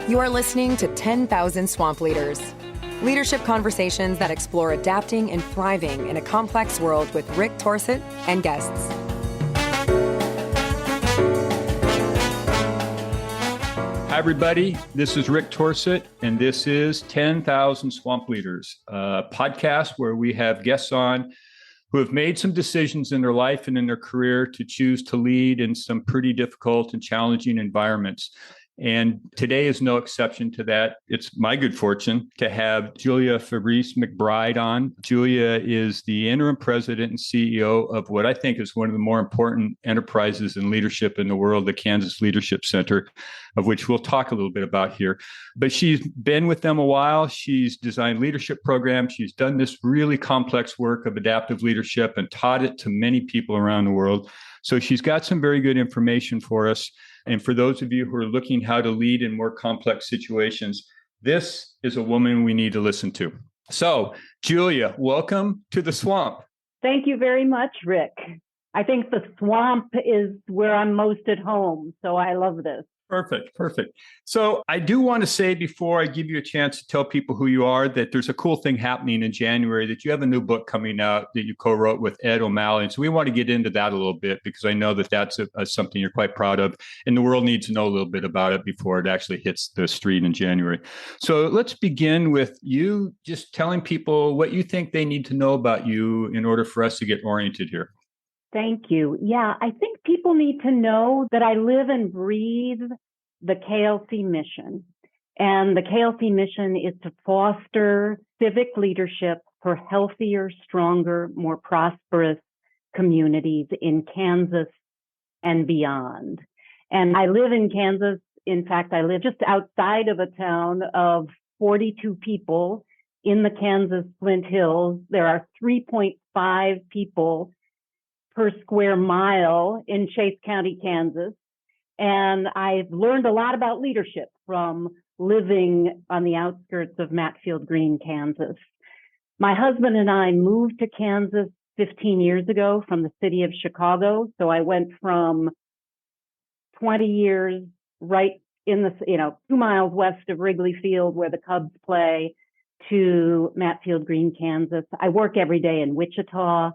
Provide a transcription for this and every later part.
You are listening to 10,000 Swamp Leaders, leadership conversations that explore adapting and thriving in a complex world with Rick Torsett and guests. Hi, everybody. This is Rick Torsett, and this is 10,000 Swamp Leaders, a podcast where we have guests on who have made some decisions in their life and in their career to choose to lead in some pretty difficult and challenging environments. And today is no exception to that. It's my good fortune to have Fabris McBride on. Julia is the interim president and CEO of what I think is one of the more important enterprises in leadership in the world, the Kansas Leadership Center, of which we'll talk a little bit about here. But she's been with them a while. She's designed leadership programs. She's done this really complex work of adaptive leadership and taught it to many people around the world. So she's got some very good information for us. And for those of you who are looking how to lead in more complex situations, this is a woman we need to listen to. So, Julia, welcome to the swamp. Thank you very much, Rick. I think the swamp is where I'm most at home, so I love this. Perfect. So I do want to say before I give you a chance to tell people who you are, that there's a cool thing happening in January, that you have a new book coming out that you co-wrote with Ed O'Malley. And so we want to get into that a little bit because I know that that's something you're quite proud of. And the world needs to know a little bit about it before it actually hits the street in January. So let's begin with you just telling people what you think they need to know about you in order for us to get oriented here. Thank you. Yeah, I think people need to know that I live and breathe the KLC mission. And the KLC mission is to foster civic leadership for healthier, stronger, more prosperous communities in Kansas and beyond. And I live in Kansas. In fact, I live just outside of a town of 42 people in the Kansas Flint Hills. There are 3.5 people per square mile in Chase County, Kansas. And I've learned a lot about leadership from living on the outskirts of Matfield Green, Kansas. My husband and I moved to Kansas 15 years ago from the city of Chicago. So I went from 20 years right in the, 2 miles west of Wrigley Field where the Cubs play to Matfield Green, Kansas. I work every day in Wichita.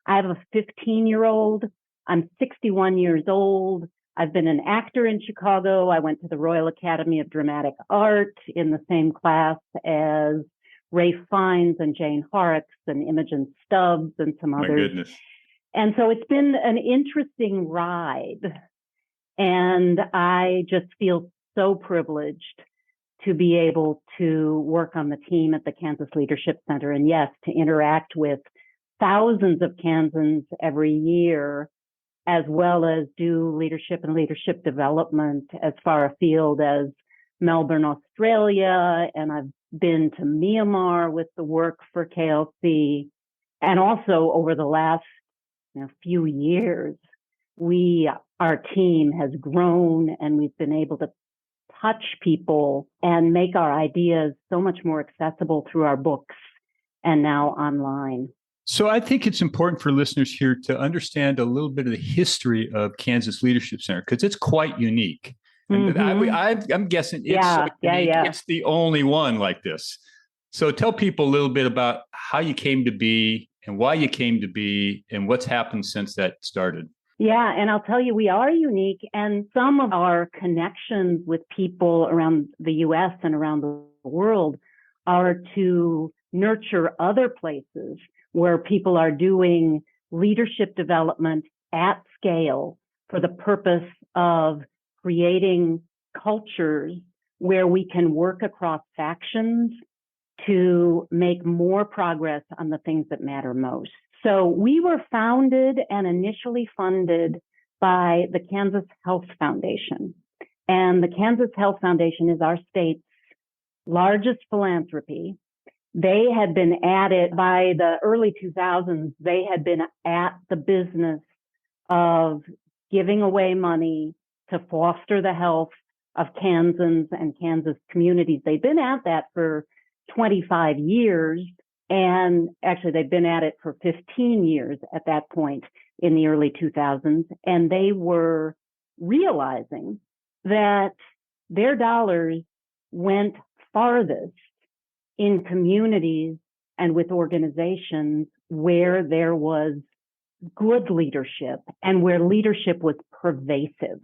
I have a 15-year-old. I'm 61 years old. I've been an actor in Chicago. I went to the Royal Academy of Dramatic Art in the same class as Ralph Fiennes and Jane Horrocks and Imogen Stubbs and some others. My goodness. And so it's been an interesting ride. And I just feel so privileged to be able to work on the team at the Kansas Leadership Center. And yes, to interact with thousands of Kansans every year, as well as do leadership and leadership development as far afield as Melbourne, Australia. And I've been to Myanmar with the work for KLC. And also over the last few years, our team has grown and we've been able to touch people and make our ideas so much more accessible through our books and now online. So I think it's important for listeners here to understand a little bit of the history of Kansas Leadership Center because it's quite unique. And I'm guessing it's the only one like this. So tell people a little bit about how you came to be and why you came to be and what's happened since that started. Yeah, and I'll tell you, we are unique. And some of our connections with people around the U.S. and around the world are to nurture other places where people are doing leadership development at scale for the purpose of creating cultures where we can work across factions to make more progress on the things that matter most. So we were founded and initially funded by the Kansas Health Foundation. And the Kansas Health Foundation is our state's largest philanthropy. They had been at it by the early 2000s. They had been at the business of giving away money to foster the health of Kansans and Kansas communities. They've been at that for 25 years. And actually, they've been at it for 15 years at that point in the early 2000s. And they were realizing that their dollars went farthest in communities and with organizations where there was good leadership and where leadership was pervasive,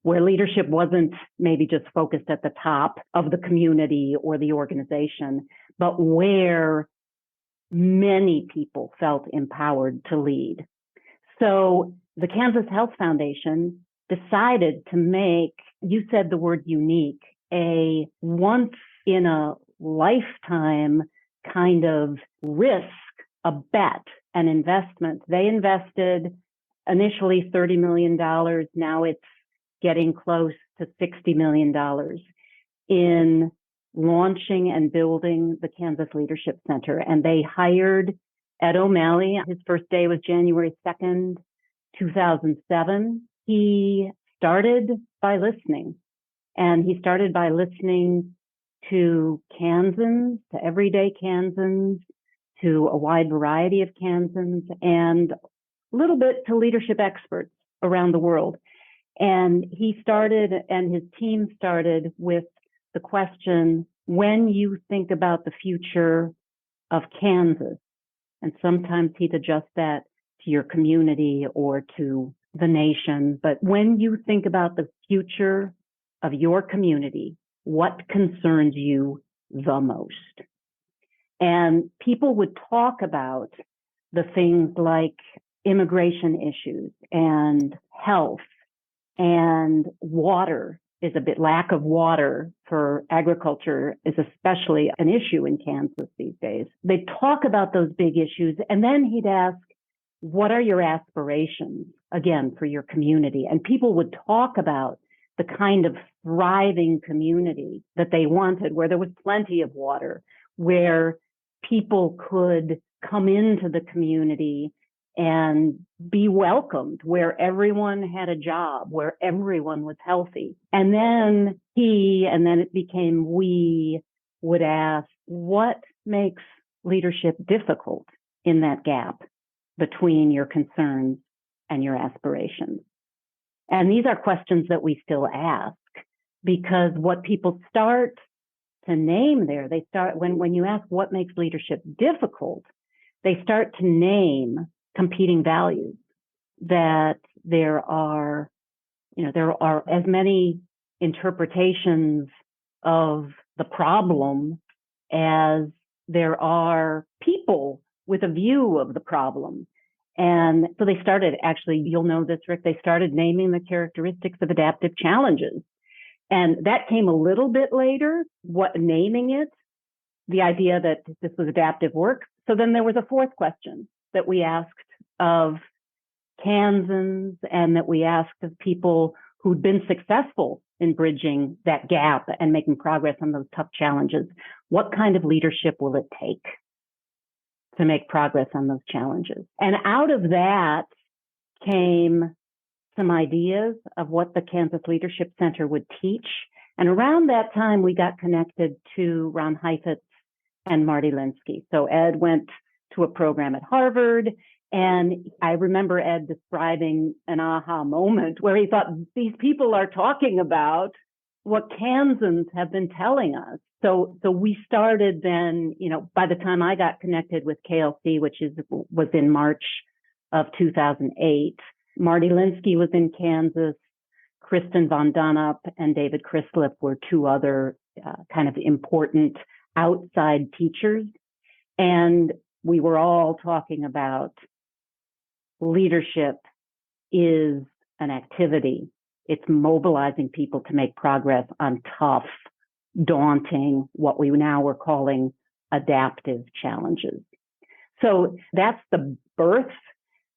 where leadership wasn't maybe just focused at the top of the community or the organization, but where many people felt empowered to lead. So the Kansas Health Foundation decided to make, you said the word unique, a once in a lifetime kind of risk, a bet, an investment. They invested initially $30 million. Now it's getting close to $60 million in launching and building the Kansas Leadership Center. And they hired Ed O'Malley. His first day was January 2nd, 2007. He started by listening. And he started by listening to Kansans, to everyday Kansans, to a wide variety of Kansans, and a little bit to leadership experts around the world. And he started, and his team started with the question, when you think about the future of Kansas, and sometimes he'd adjust that to your community or to the nation, but when you think about the future of your community, what concerns you the most? And people would talk about the things like immigration issues and health and water is a bit, lack of water for agriculture is especially an issue in Kansas these days. They'd talk about those big issues, and then he'd ask, what are your aspirations, again, for your community? And people would talk about the kind of thriving community that they wanted, where there was plenty of water, where people could come into the community and be welcomed, where everyone had a job, where everyone was healthy. And then it became we would ask, what makes leadership difficult in that gap between your concerns and your aspirations? And these are questions that we still ask, because what people start to name there, they start, when you ask what makes leadership difficult, they start to name competing values, that there are as many interpretations of the problem as there are people with a view of the problem. And so they started, actually, you'll know this, Rick, they started naming the characteristics of adaptive challenges. And that came a little bit later, naming it, the idea that this was adaptive work. So then there was a fourth question that we asked of Kansans, and that we asked of people who'd been successful in bridging that gap and making progress on those tough challenges. What kind of leadership will it take to make progress on those challenges? And out of that came some ideas of what the Kansas Leadership Center would teach. And around that time, we got connected to Ron Heifetz and Marty Linsky. So Ed went to a program at Harvard, and I remember Ed describing an aha moment where he thought, these people are talking about what Kansans have been telling us. So we started then, by the time I got connected with KLC, was in March of 2008, Marty Linsky was in Kansas, Kristen Von Donop and David Chrislip were two other kind of important outside teachers. And we were all talking about leadership is an activity. It's mobilizing people to make progress on tough, daunting, what we now are calling adaptive challenges. So that's the birth.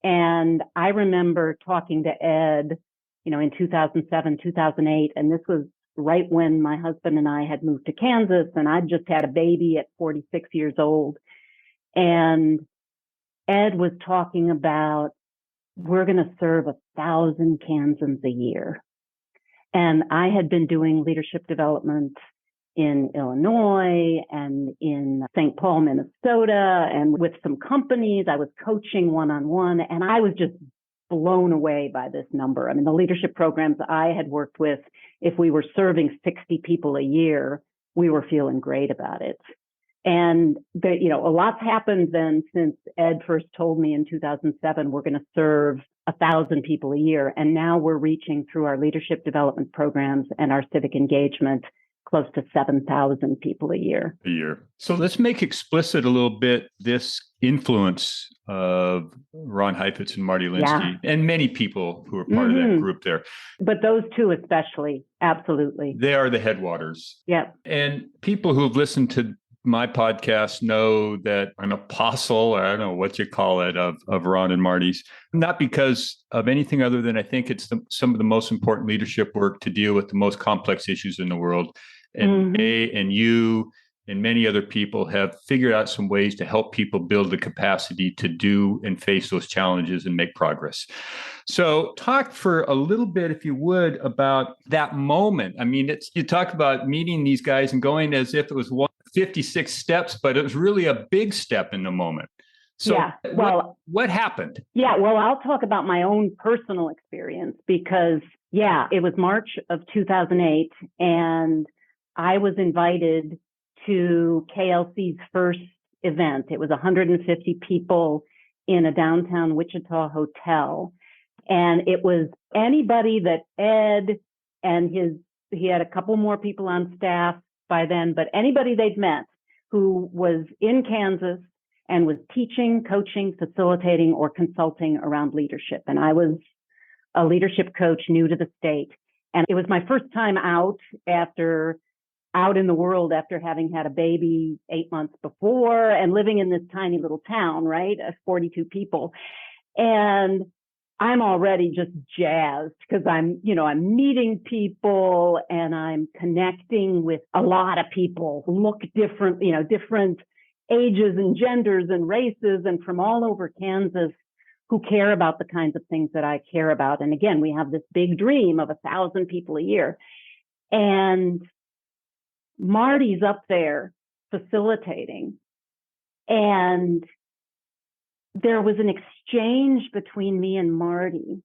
And I remember talking to Ed, in 2007, 2008, and this was right when my husband and I had moved to Kansas, and I'd just had a baby at 46 years old. And Ed was talking about, we're going to serve 1,000 Kansans a year. And I had been doing leadership development in Illinois and in St. Paul, Minnesota, and with some companies. I was coaching one-on-one, and I was just blown away by this number. I mean, the leadership programs I had worked with, if we were serving 60 people a year, we were feeling great about it. And a lot's happened then since Ed first told me in 2007, we're going to serve 1,000 people a year. And now we're reaching through our leadership development programs and our civic engagement close to 7,000 people a year. So let's make explicit a little bit this influence of Ron Heifetz and Marty Linsky and many people who are part of that group there. But those two especially, absolutely. They are the headwaters. Yeah. And people who have listened to my podcast know that an apostle, or I don't know what you call it, of Ron and Marty's, not because of anything other than I think it's some of the most important leadership work to deal with the most complex issues in the world. And they and you and many other people have figured out some ways to help people build the capacity to do and face those challenges and make progress. So talk for a little bit, if you would, about that moment. I mean, you talk about meeting these guys and going as if it was 56 steps, but it was really a big step in the moment. So what happened? Yeah, well, I'll talk about my own personal experience because, it was March of 2008, and I was invited to KLC's first event. It was 150 people in a downtown Wichita hotel. And it was anybody that Ed and he had a couple more people on staff by then, but anybody they'd met who was in Kansas and was teaching, coaching, facilitating, or consulting around leadership. And I was a leadership coach new to the state. And it was my first time out in the world after having had a baby 8 months before and living in this tiny little town, right? 42 people. And I'm already just jazzed because I'm meeting people and I'm connecting with a lot of people who look different, different ages and genders and races and from all over Kansas who care about the kinds of things that I care about. And again, we have this big dream of 1,000 people a year. And Marty's up there facilitating. And there was an exchange between me and Marty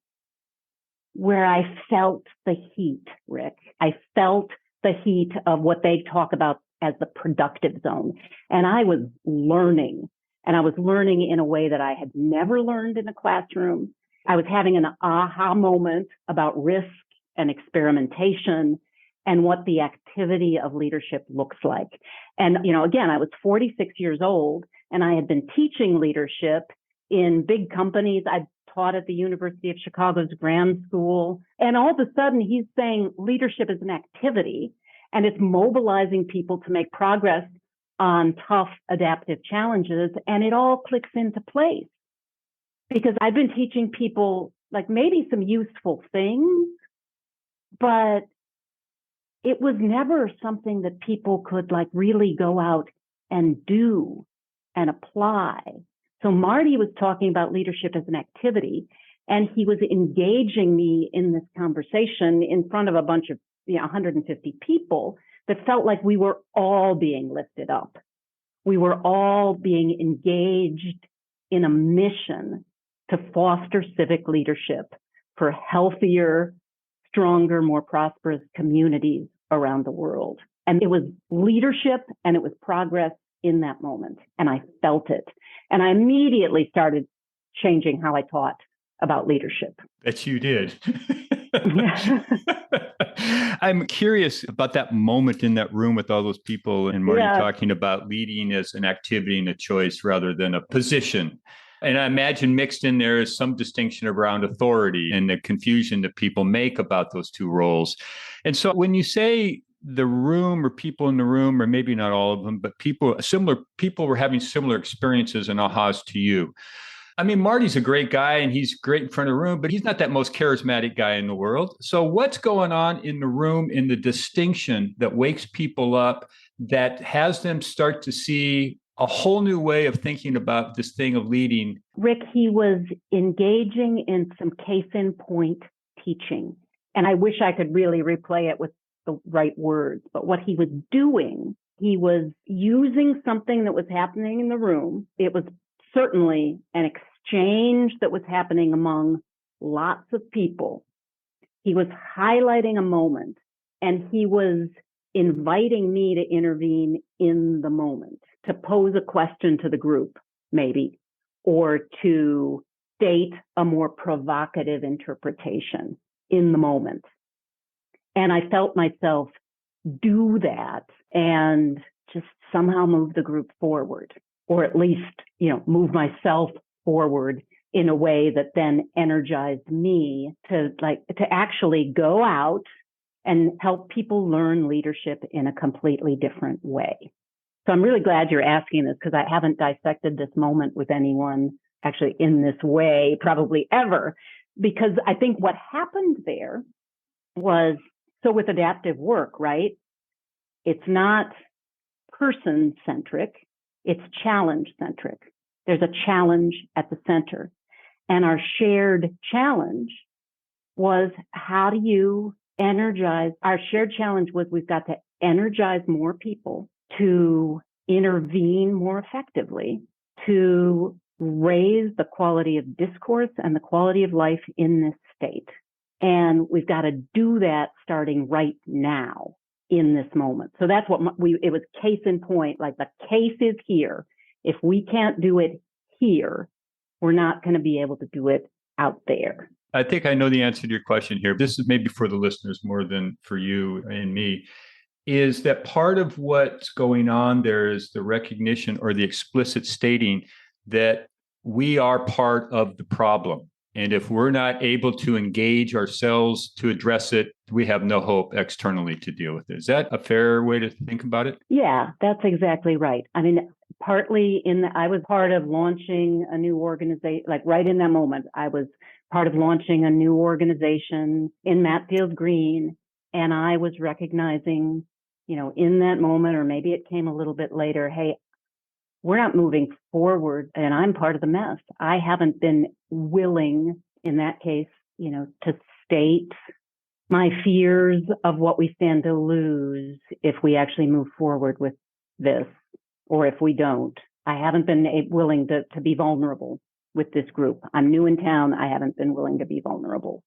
where I felt the heat, Rick. I felt the heat of what they talk about as the productive zone. And I was learning. And I was learning in a way that I had never learned in a classroom. I was having an aha moment about risk and experimentation and what the activity of leadership looks like. And, again, I was 46 years old and I had been teaching leadership in big companies. I'd taught at the University of Chicago's Graham School. And all of a sudden he's saying leadership is an activity and it's mobilizing people to make progress on tough adaptive challenges. And it all clicks into place because I've been teaching people like maybe some useful things, but it was never something that people could like really go out and do and apply. So Marty was talking about leadership as an activity, and he was engaging me in this conversation in front of a bunch of 150 people that felt like we were all being lifted up. We were all being engaged in a mission to foster civic leadership for healthier, stronger, more prosperous communities around the world. And it was leadership and it was progress in that moment. And I felt it. And I immediately started changing how I taught about leadership. That you did. I'm curious about that moment in that room with all those people and Marty talking about leading as an activity and a choice rather than a position. And I imagine mixed in there is some distinction around authority and the confusion that people make about those two roles. And so when you say the room or people in the room, or maybe not all of them, but people were having similar experiences and ahas to you. I mean, Marty's a great guy and he's great in front of the room, but he's not that most charismatic guy in the world. So what's going on in the room in the distinction that wakes people up, that has them start to see a whole new way of thinking about this thing of leading? Rick, he was engaging in some case in point teaching. And I wish I could really replay it with the right words. But what he was doing, he was using something that was happening in the room. It was certainly an exchange that was happening among lots of people. He was highlighting a moment and he was inviting me to intervene in the moment, to pose a question to the group, maybe, or to state a more provocative interpretation in the moment. And I felt myself do that and just somehow move the group forward, or at least, move myself forward in a way that then energized me to actually go out and help people learn leadership in a completely different way. So I'm really glad you're asking this, because I haven't dissected this moment with anyone actually in this way, probably ever, because I think what happened there was, so with adaptive work, right? It's not person-centric, it's challenge-centric. There's a challenge at the center. And our shared challenge was, how do you energize? Our shared challenge was, we've got to energize more people to intervene more effectively, to raise the quality of discourse and the quality of life in this state. And we've got to do that starting right now in this moment. So that's what it was, case in point, like the case is here. If we can't do it here, we're not going to be able to do it out there. I think I know the answer to your question here. This is maybe for the listeners more than for you and me, is that part of what's going on there is the recognition or the explicit stating that we are part of the problem. And if we're not able to engage ourselves to address it, we have no hope externally to deal with it. Is that a fair way to think about it? Yeah, that's exactly right. I mean, partly I was part of launching a new organization, like right in that moment, I was part of launching a new organization in Matfield Green. And I was recognizing, in that moment, or maybe it came a little bit later, hey, we're not moving forward, and I'm part of the mess. I haven't been willing, in that case, to state my fears of what we stand to lose if we actually move forward with this, or if we don't. I haven't been willing to be vulnerable with this group. I'm new in town. I haven't been willing to be vulnerable.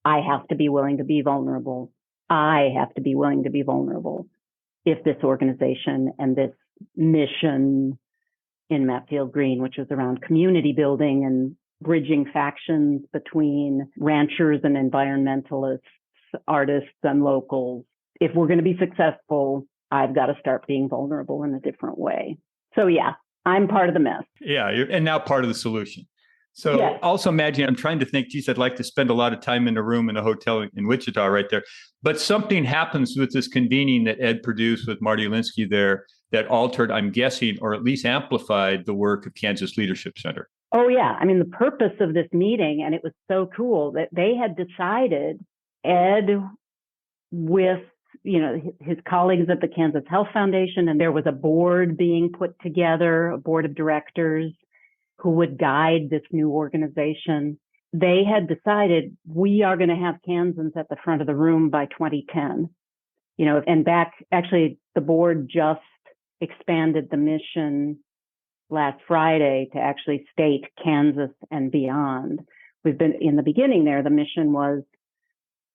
I have to be willing to be vulnerable. I have to be willing to be vulnerable if this organization and this mission in Matfield Green, which was around community building and bridging factions between ranchers and environmentalists, artists and locals. If we're going to be successful, I've got to start being vulnerable in a different way. So yeah, I'm part of the mess. Yeah, and now part of the solution. So yes. Also imagine, I'm trying to think, geez, I'd like to spend a lot of time in a room in a hotel in Wichita right there. But something happens with this convening that Ed produced with Marty Alinsky there that altered, I'm guessing, or at least amplified the work of Kansas Leadership Center. Oh, yeah. I mean, the purpose of this meeting, and it was so cool that they had decided, Ed with, his colleagues at the Kansas Health Foundation, and there was a board being put together, a board of directors who would guide this new organization. They had decided we are going to have Kansans at the front of the room by 2010. And actually the board just expanded the mission last Friday to actually state Kansas and beyond. We've been in the beginning there. The mission was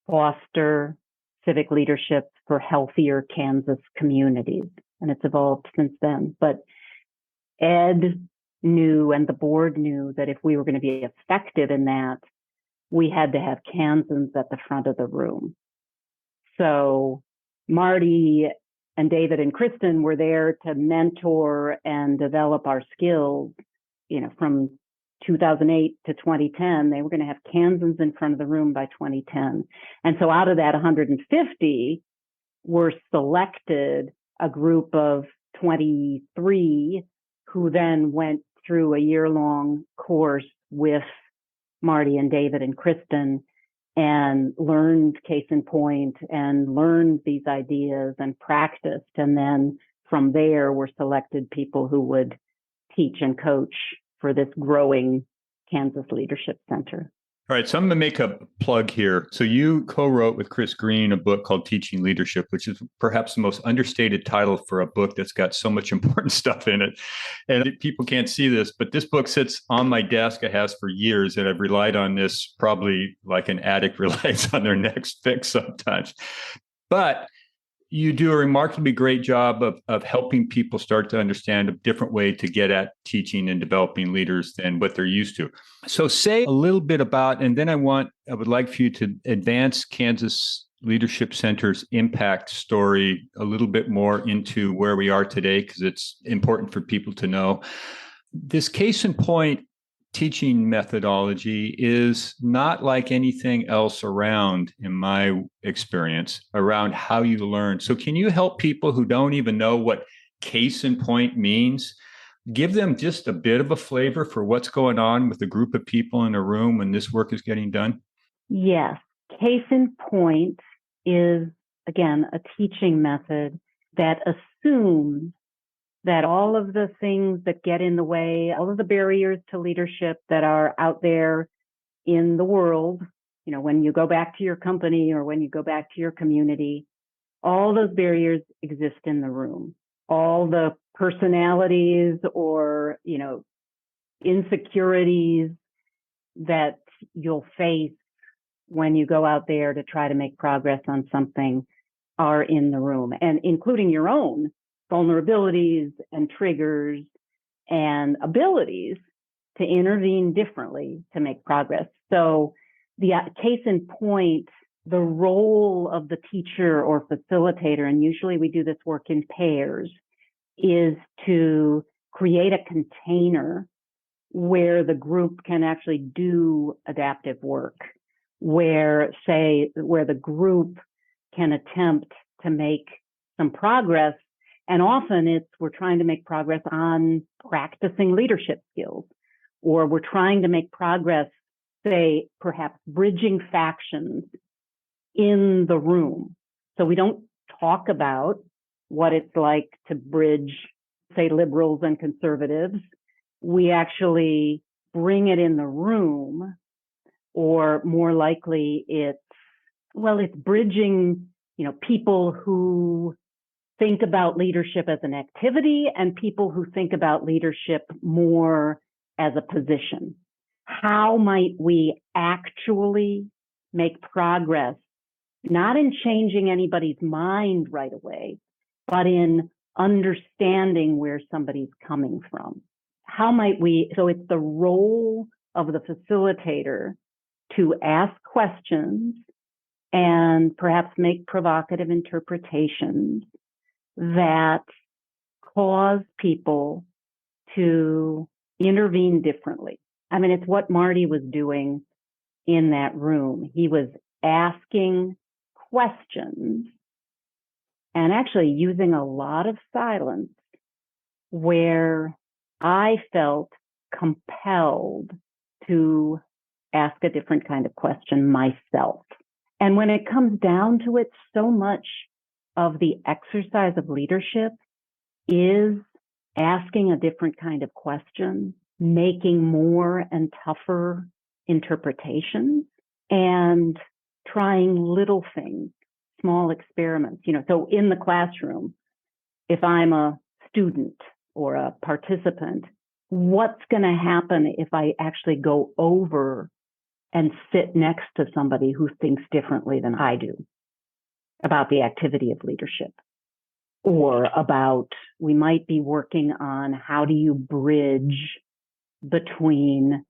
foster civic leadership for healthier Kansas communities. And it's evolved since then. But Ed knew, and the board knew, that if we were going to be effective in that, we had to have Kansans at the front of the room. So Marty and David and Kristen were there to mentor and develop our skills. From 2008 to 2010, they were going to have Kansans in front of the room by 2010. And so out of that 150 were selected a group of 23 who then went through a year-long course with Marty and David and Kristen and learned case in point and learned these ideas and practiced. And then from there were selected people who would teach and coach for this growing Kansas Leadership Center. All right, so I'm going to make a plug here. So you co-wrote with Chris Green a book called Teaching Leadership, which is perhaps the most understated title for a book that's got so much important stuff in it. And people can't see this, but this book sits on my desk. It has for years, and I've relied on this probably like an addict relies on their next fix sometimes. But You do a remarkably great job of helping people start to understand a different way to get at teaching and developing leaders than what they're used to. So say a little bit about, and then I would like for you to advance Kansas Leadership Center's impact story a little bit more into where we are today, because it's important for people to know. This case in point teaching methodology is not like anything else around, in my experience, around how you learn. So can you help people who don't even know what case in point means? Give them just a bit of a flavor for what's going on with a group of people in a room when this work is getting done? Yes. Case in point is, again, a teaching method that assumes that all of the things that get in the way, all of the barriers to leadership that are out there in the world, when you go back to your company or when you go back to your community, all those barriers exist in the room. All the personalities or, insecurities that you'll face when you go out there to try to make progress on something are in the room, and including your own vulnerabilities and triggers and abilities to intervene differently to make progress. So the case in point, the role of the teacher or facilitator, and usually we do this work in pairs, is to create a container where the group can actually do adaptive work, where the group can attempt to make some progress. And often we're trying to make progress on practicing leadership skills, or we're trying to make progress, say, perhaps bridging factions in the room. So we don't talk about what it's like to bridge, say, liberals and conservatives. We actually bring it in the room, or more likely it's bridging, people who think about leadership as an activity and people who think about leadership more as a position. How might we actually make progress, not in changing anybody's mind right away, but in understanding where somebody's coming from? So it's the role of the facilitator to ask questions and perhaps make provocative interpretations that cause people to intervene differently. I mean, it's what Marty was doing in that room. He was asking questions and actually using a lot of silence where I felt compelled to ask a different kind of question myself. And when it comes down to it, so much of the exercise of leadership is asking a different kind of question, making more and tougher interpretations, and trying little things, small experiments. So in the classroom, if I'm a student or a participant, what's going to happen if I actually go over and sit next to somebody who thinks differently than I do about the activity of leadership? Or we might be working on how do you bridge between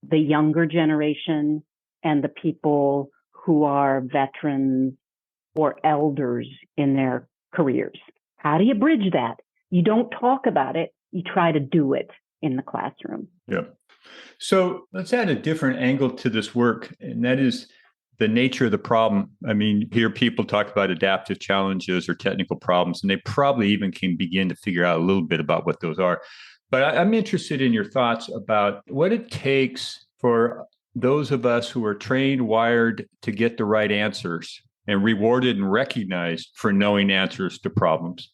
the younger generation and the people who are veterans or elders in their careers. How do you bridge that? You don't talk about it, you try to do it in the classroom. Yeah. So let's add a different angle to this work, and that is the nature of the problem. I mean, hear people talk about adaptive challenges or technical problems, and they probably even can begin to figure out a little bit about what those are. But I'm interested in your thoughts about what it takes for those of us who are trained, wired to get the right answers and rewarded and recognized for knowing answers to problems.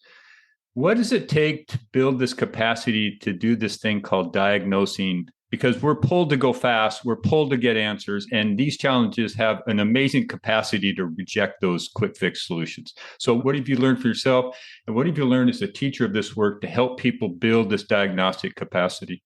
What does it take to build this capacity to do this thing called diagnosing? Because we're pulled to go fast, we're pulled to get answers, and these challenges have an amazing capacity to reject those quick fix solutions. So what have you learned for yourself? And what have you learned as a teacher of this work to help people build this diagnostic capacity?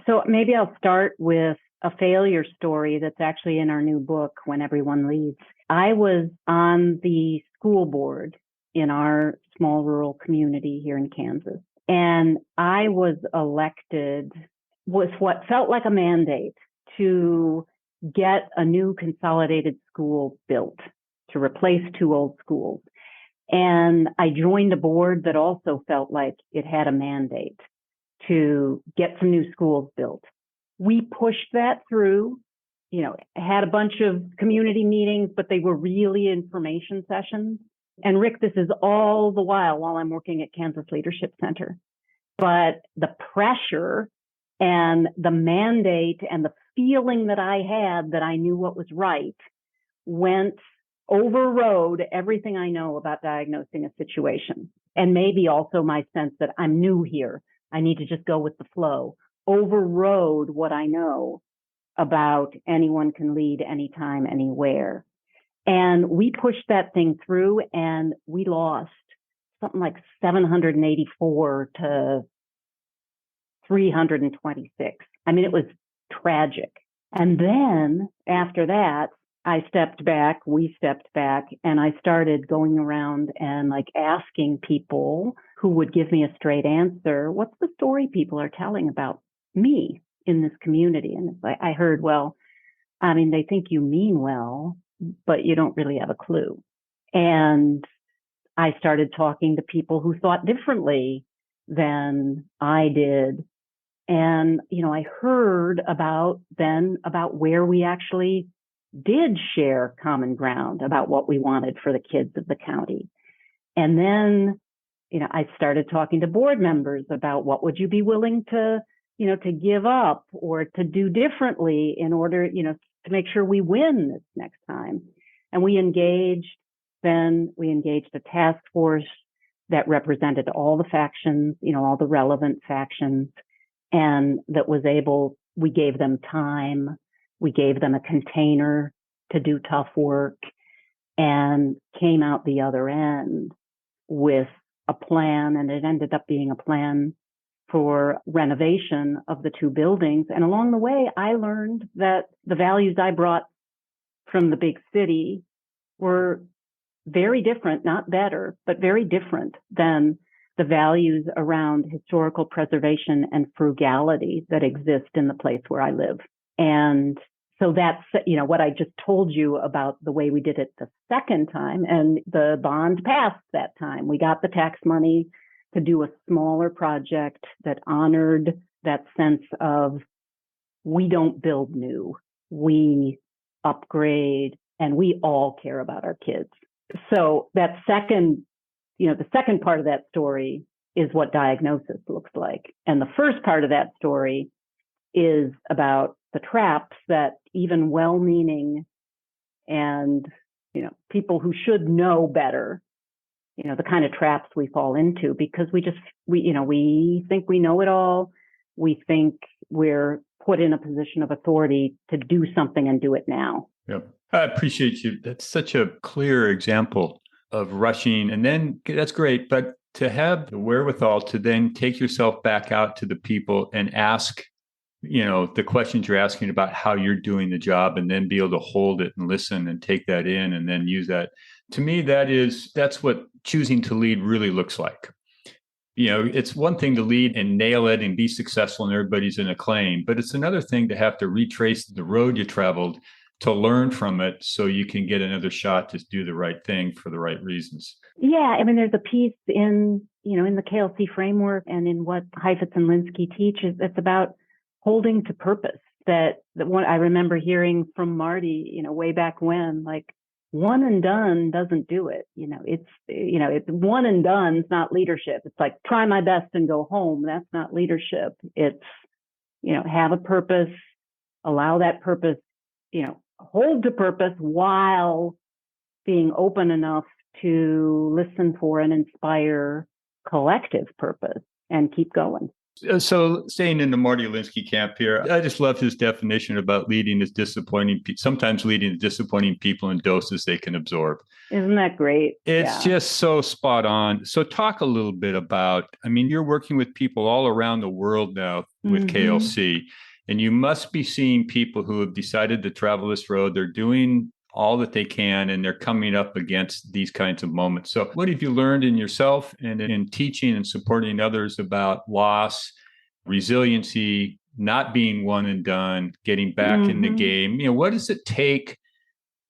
So maybe I'll start with a failure story that's actually in our new book, When Everyone Leads. I was on the school board in our small rural community here in Kansas. And I was elected with what felt like a mandate to get a new consolidated school built to replace two old schools. And I joined a board that also felt like it had a mandate to get some new schools built. We pushed that through, had a bunch of community meetings, but they were really information sessions. And Rick, this is all the while I'm working at Kansas Leadership Center. But the pressure and the mandate and the feeling that I had that I knew what was right overrode everything I know about diagnosing a situation. And maybe also my sense that I'm new here. I need to just go with the flow. Overrode what I know about anyone can lead anytime, anywhere. And we pushed that thing through and we lost something like 784 to 326. I mean, it was tragic. And then after that, we stepped back, and I started going around and asking people who would give me a straight answer, what's the story people are telling about me in this community? And I heard, they think you mean well, but you don't really have a clue. And I started talking to people who thought differently than I did. And, I heard about where we actually did share common ground about what we wanted for the kids of the county. And then, I started talking to board members about what would you be willing to give up or to do differently in order, to make sure we win this next time. And we engaged a task force that represented all the factions, all the relevant factions, and that we gave them time. We gave them a container to do tough work and came out the other end with a plan. And it ended up being a plan for renovation of the two buildings. And along the way, I learned that the values I brought from the big city were very different, not better, but very different than the values around historical preservation and frugality that exist in the place where I live. And so that's, what I just told you about the way we did it the second time, and the bond passed that time. We got the tax money to do a smaller project that honored that sense of we don't build new, we upgrade, and we all care about our kids. So that second, the second part of that story is what diagnosis looks like. And the first part of that story is about the traps that even well-meaning and, people who should know better, the kind of traps we fall into because we think we know it all. We think we're put in a position of authority to do something and do it now. Yep. I appreciate you. That's such a clear example of rushing. And then that's great. But to have the wherewithal to then take yourself back out to the people and ask, the questions you're asking about how you're doing the job, and then be able to hold it and listen and take that in and then use that. To me, that's what choosing to lead really looks like. It's one thing to lead and nail it and be successful and everybody's in acclaim, but it's another thing to have to retrace the road you traveled to learn from it so you can get another shot to do the right thing for the right reasons. Yeah, there's a piece in the KLC framework and in what Heifetz and Linsky teach is it's about holding to purpose. That one I remember hearing from Marty, way back when, one and done doesn't do it. It's one and done. It's not leadership. It's like try my best and go home. That's not leadership. It's have a purpose, allow that purpose, hold to purpose while being open enough to listen for and inspire collective purpose and keep going. So staying in the Marty Linsky camp here, I just love his definition about leading is sometimes leading is disappointing people in doses they can absorb. Isn't that great? It's just so spot on. So talk a little bit about, you're working with people all around the world now with KLC, and you must be seeing people who have decided to travel this road. They're doing all that they can, and they're coming up against these kinds of moments. So what have you learned in yourself and in teaching and supporting others about loss, resiliency, not being one and done, getting back in the game? What does it take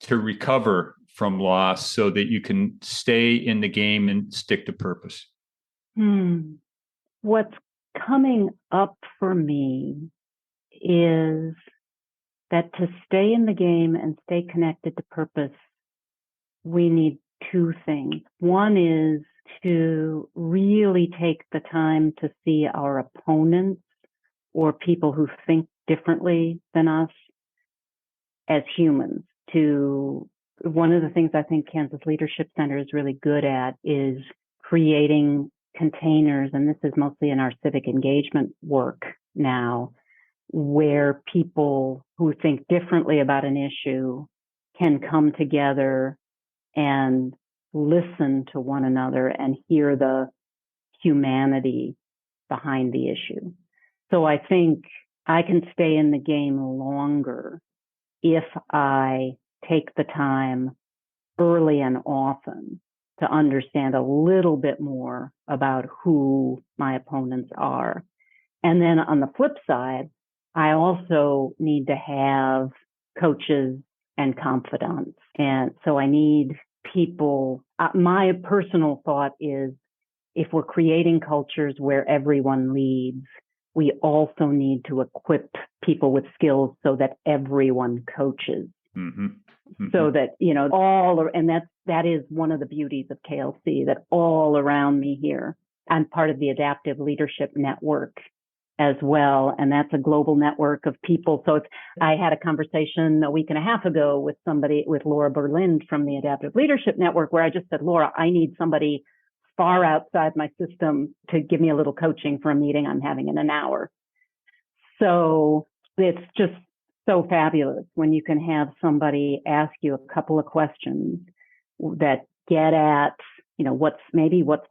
to recover from loss so that you can stay in the game and stick to purpose? What's coming up for me is that to stay in the game and stay connected to purpose, we need two things. One is to really take the time to see our opponents or people who think differently than us as humans. One of the things I think Kansas Leadership Center is really good at is creating containers, and this is mostly in our civic engagement work now, where people who think differently about an issue can come together and listen to one another and hear the humanity behind the issue. So I think I can stay in the game longer if I take the time early and often to understand a little bit more about who my opponents are. And then on the flip side, I also need to have coaches and confidants. And so I need people. My personal thought is if we're creating cultures where everyone leads, we also need to equip people with skills so that everyone coaches. So that, that is one of the beauties of KLC, that all around me here, I'm part of the Adaptive Leadership Network as well. And that's a global network of people. So I had a conversation a week and a half ago with Laura Berlin from the Adaptive Leadership Network, where I just said, Laura, I need somebody far outside my system to give me a little coaching for a meeting I'm having in an hour. So it's just so fabulous when you can have somebody ask you a couple of questions that get at, what's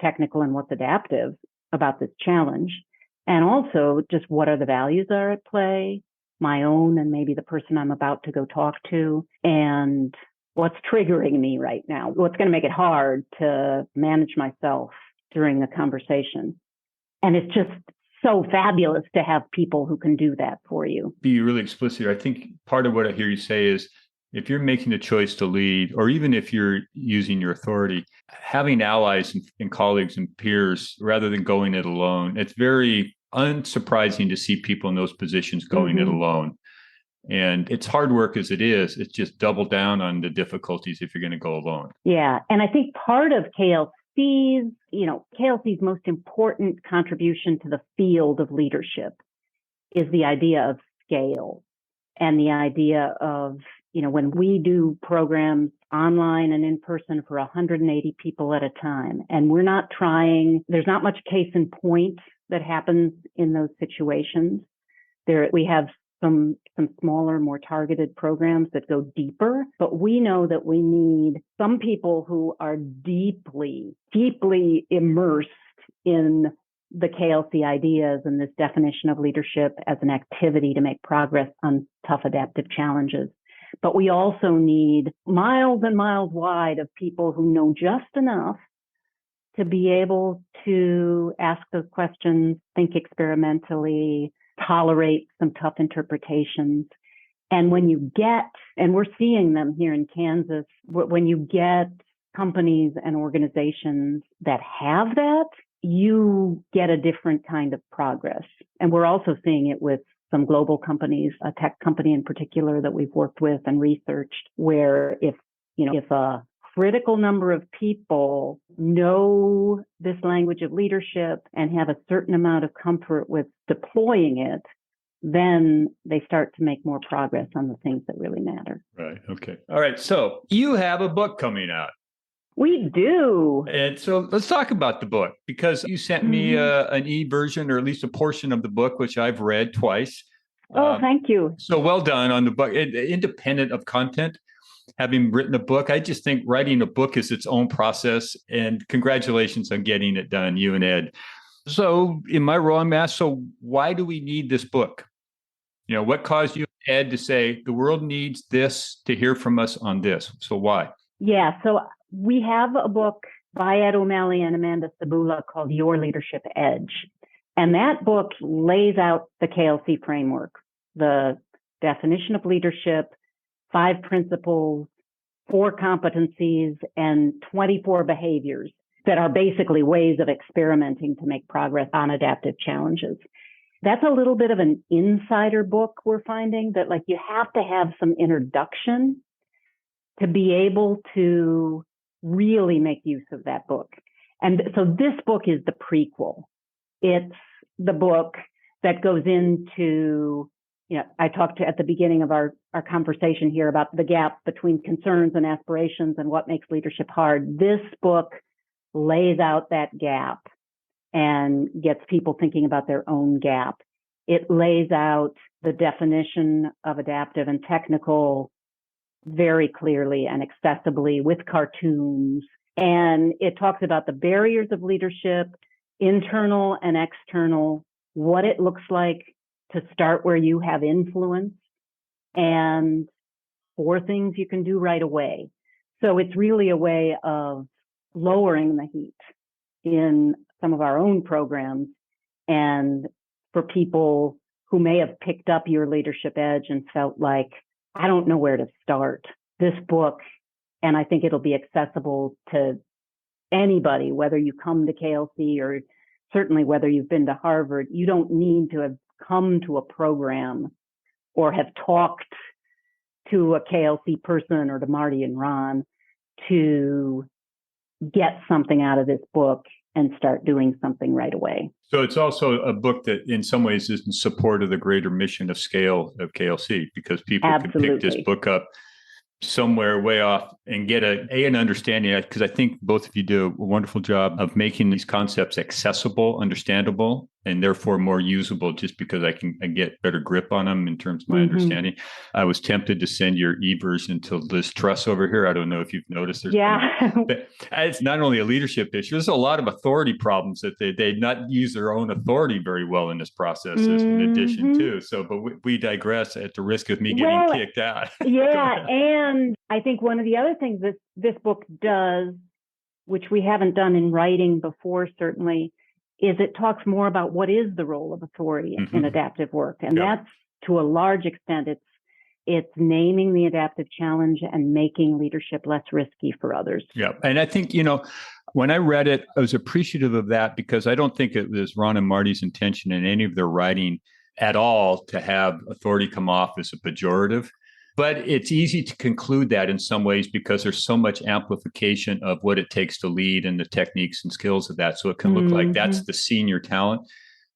technical and what's adaptive about this challenge. And also just what are the values are at play, my own and maybe the person I'm about to go talk to, and what's triggering me right now, what's going to make it hard to manage myself during the conversation. And it's just so fabulous to have people who can do that for you. Be really explicit. I think part of what I hear you say is if you're making the choice to lead, or even if you're using your authority, having allies and colleagues and peers rather than going it alone. It's very unsurprising to see people in those positions going it alone. And it's hard work as it is. It's just double down on the difficulties if you're going to go alone. Yeah. And I think part of KLC's most important contribution to the field of leadership is the idea of scale and the idea of, when we do programs online and in person for 180 people at a time, and there's not much case in point that happens in those situations. We have some smaller, more targeted programs that go deeper, but we know that we need some people who are deeply, deeply immersed in the KLC ideas and this definition of leadership as an activity to make progress on tough adaptive challenges. But we also need miles and miles wide of people who know just enough to be able to ask those questions, think experimentally, tolerate some tough interpretations. And and we're seeing them here in Kansas, when you get companies and organizations that have that, you get a different kind of progress. And we're also seeing it with some global companies, a tech company in particular that we've worked with and researched, where if a critical number of people know this language of leadership and have a certain amount of comfort with deploying it, then they start to make more progress on the things that really matter. Right. Okay. All right. So you have a book coming out. We do. And so let's talk about the book, because you sent me an e-version, or at least a portion of the book, which I've read twice. Oh, thank you. So well done on the book. Independent of content, having written a book, I just think writing a book is its own process. And congratulations on getting it done, you and Ed. So am I wrong, Matt? So why do we need this book? What caused you Ed to say the world needs this to hear from us on this. So why? Yeah. So we have a book by Ed O'Malley and Amanda Cibula called Your Leadership Edge. And that book lays out the KLC framework, the definition of leadership, 5 principles, 4 competencies, and 24 behaviors that are basically ways of experimenting to make progress on adaptive challenges. That's a little bit of an insider book we're finding, that like you have to have some introduction to be able to really make use of that book. And so this book is the prequel. It's the book that goes into, I talked at the beginning of our conversation here about the gap between concerns and aspirations and what makes leadership hard. This book lays out that gap and gets people thinking about their own gap. It lays out the definition of adaptive and technical very clearly and accessibly with cartoons. And it talks about the barriers of leadership, internal and external, what it looks like to start where you have influence, and 4 things you can do right away. So it's really a way of lowering the heat in some of our own programs, and for people who may have picked up Your Leadership Edge and felt like, I don't know where to start. This book, and I think it'll be accessible to anybody, whether you come to KLC or certainly whether you've been to Harvard. You don't need to have come to a program or have talked to a KLC person or to Marty and Ron to get something out of this book and start doing something right away. So it's also a book that in some ways is in support of the greater mission of scale of KLC, because people can pick this book up somewhere way off and get an understanding, because I think both of you do a wonderful job of making these concepts accessible, understandable, and therefore more usable, just because I get better grip on them in terms of my understanding. I was tempted to send your e-version to Liz Truss over here. I don't know if you've noticed. But it's not only a leadership issue. There's a lot of authority problems that they not use their own authority very well in this process, in addition to. So, but we digress at the risk of me getting kicked out. Yeah. And I think one of the other things that this book does, which we haven't done in writing before, certainly, is it talks more about what is the role of authority in adaptive work. And that's, to a large extent, it's naming the adaptive challenge and making leadership less risky for others. Yeah. And I think, when I read it, I was appreciative of that, because I don't think it was Ron and Marty's intention in any of their writing at all to have authority come off as a pejorative. But it's easy to conclude that in some ways, because there's so much amplification of what it takes to lead and the techniques and skills of that. So it can look like that's the senior talent.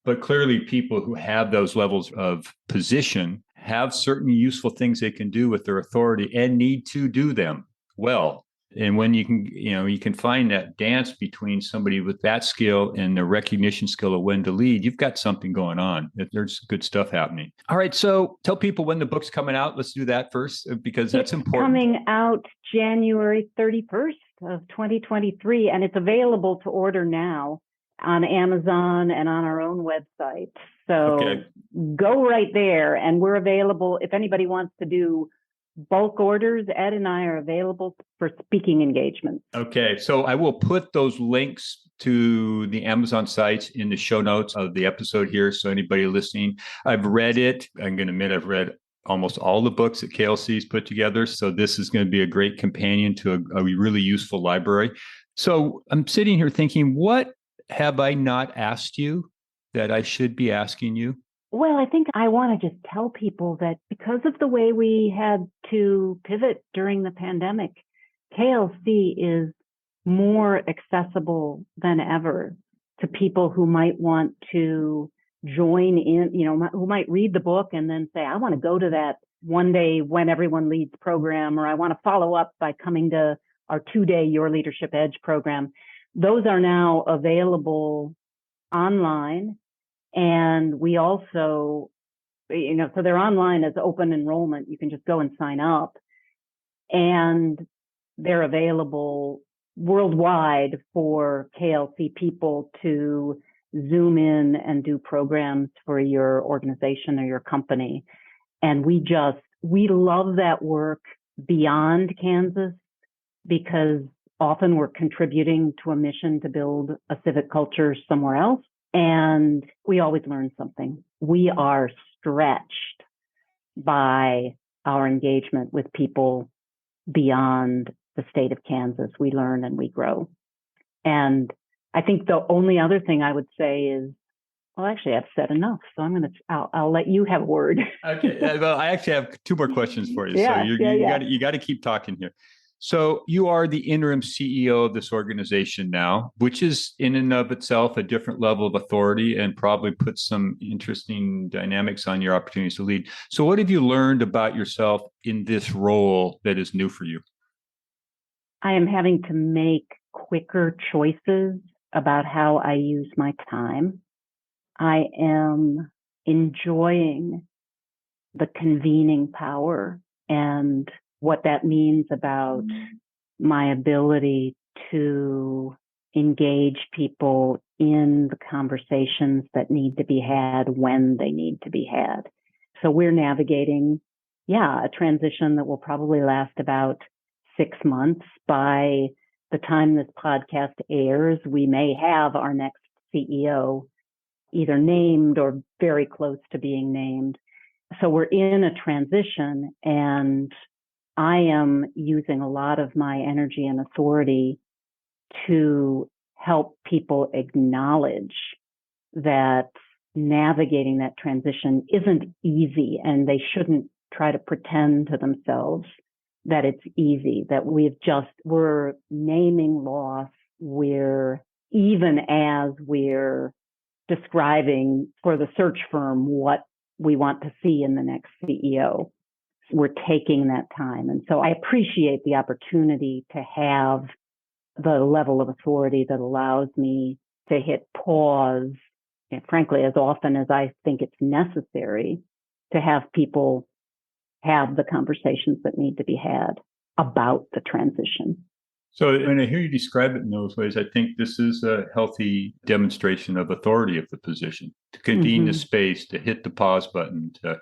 But clearly people who have those levels of position have certain useful things they can do with their authority and need to do them well. And when you can find that dance between somebody with that skill and the recognition skill of when to lead, you've got something going on. There's good stuff happening. All right. So tell people when the book's coming out. Let's do that first, because that's important. Coming out January 31st of 2023, and it's available to order now on Amazon and on our own website. So go right there, and we're available. If anybody wants to do bulk orders, Ed and I are available for speaking engagements. Okay. So I will put those links to the Amazon sites in the show notes of the episode here. So anybody listening, I've read it. I'm going to admit I've read almost all the books that KLC's put together. So this is going to be a great companion to a really useful library. So I'm sitting here thinking, what have I not asked you that I should be asking you? Well, I think I want to just tell people that because of the way we had to pivot during the pandemic, KLC is more accessible than ever to people who might want to join in, who might read the book and then say, I want to go to that one day when everyone leads program, or I want to follow up by coming to our 2-day Your Leadership Edge program. Those are now available online. And we also, so they're online as open enrollment. You can just go and sign up. And they're available worldwide for KLC people to Zoom in and do programs for your organization or your company. And we love that work beyond Kansas because often we're contributing to a mission to build a civic culture somewhere else. And we always learn something. We are stretched by our engagement with people beyond the state of Kansas. We learn and we grow. And I think the only other thing I would say is, well, actually, I've said enough, so I'll let you have a word. Okay. Well, I actually have two more questions for you. Yeah, So you got to keep talking here. So you are the interim CEO of this organization now, which is in and of itself a different level of authority and probably puts some interesting dynamics on your opportunities to lead. So what have you learned about yourself in this role that is new for you? I am having to make quicker choices about how I use my time. I am enjoying the convening power and what that means about my ability to engage people in the conversations that need to be had when they need to be had. So we're navigating, a transition that will probably last about 6 months. By the time this podcast airs, we may have our next CEO either named or very close to being named. So we're in a transition, and I am using a lot of my energy and authority to help people acknowledge that navigating that transition isn't easy, and they shouldn't try to pretend to themselves that it's easy, that we're naming loss. Even as we're describing for the search firm what we want to see in the next CEO. We're taking that time. And so I appreciate the opportunity to have the level of authority that allows me to hit pause, and frankly, as often as I think it's necessary to have people have the conversations that need to be had about the transition. So when I hear you describe it in those ways, I think this is a healthy demonstration of authority of the position, to convene the space, to hit the pause button, to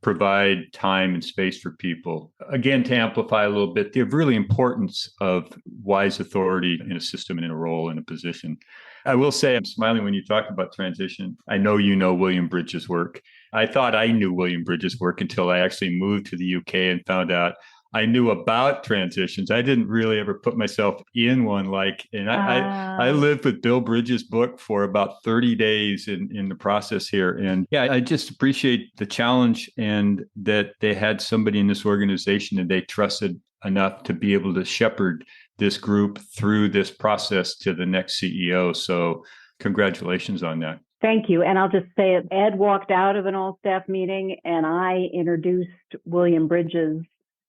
provide time and space for people. Again, to amplify a little bit, the really importance of wise authority in a system and in a role, in a position. I will say, I'm smiling when you talk about transition. I know you know William Bridges' work. I thought I knew William Bridges' work until I actually moved to the UK and found out I knew about transitions. I didn't really ever put myself in one. I lived with Bill Bridges' book for about 30 days in the process here. And I just appreciate the challenge and that they had somebody in this organization that they trusted enough to be able to shepherd this group through this process to the next CEO. So congratulations on that. Thank you. And I'll just say it, Ed walked out of an all-staff meeting and I introduced William Bridges'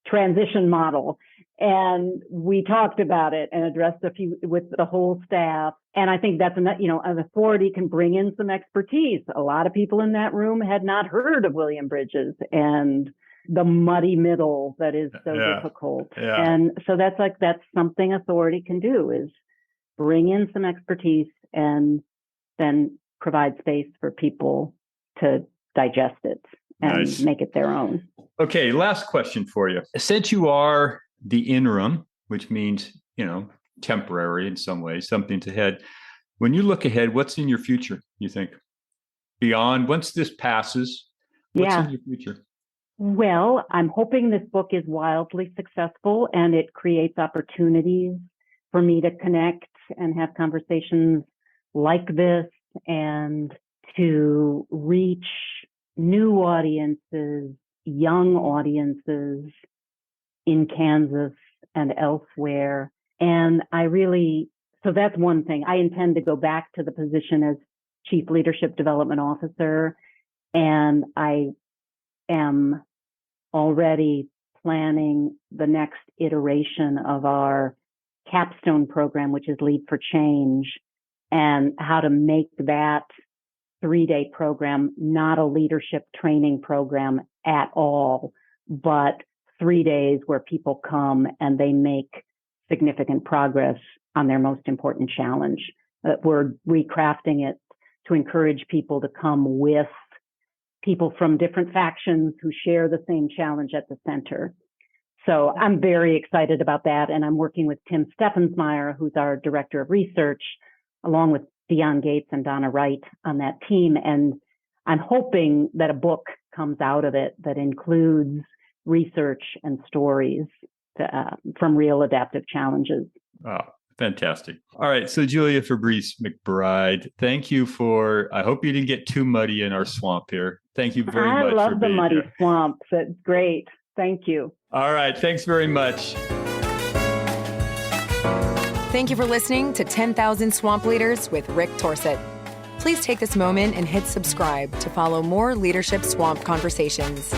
transition model. And we talked about it and addressed a few with the whole staff. And I think that's, an authority can bring in some expertise. A lot of people in that room had not heard of William Bridges and the muddy middle that is so difficult. Yeah. And so that's something authority can do, is bring in some expertise and then provide space for people to digest it and make it their own. Okay, last question for you. Since you are the interim, which means, temporary in some ways, something to head. When you look ahead, what's in your future, you think? Beyond, once this passes, what's in your future? Well, I'm hoping this book is wildly successful and it creates opportunities for me to connect and have conversations like this and to reach new audiences, young audiences in Kansas and elsewhere. And so that's one thing. I intend to go back to the position as Chief Leadership Development Officer. And I am already planning the next iteration of our capstone program, which is Lead for Change, and how to make that 3-day program not a leadership training program at all, but 3 days where people come and they make significant progress on their most important challenge. We're recrafting it to encourage people to come with people from different factions who share the same challenge at the center. So I'm very excited about that. And I'm working with Tim Steffensmeyer, who's our director of research, along with Dion Gates and Donna Wright on that team. And I'm hoping that a book comes out of it that includes research and stories from real adaptive challenges. Oh, fantastic. All right. So Julia Fabris McBride, thank you I hope you didn't get too muddy in our swamp here. Thank you very much for being here. I love the muddy swamps. It's great. Thank you. All right. Thanks very much. Thank you for listening to 10,000 Swamp Leaders with Rick Torsett. Please take this moment and hit subscribe to follow more leadership swamp conversations.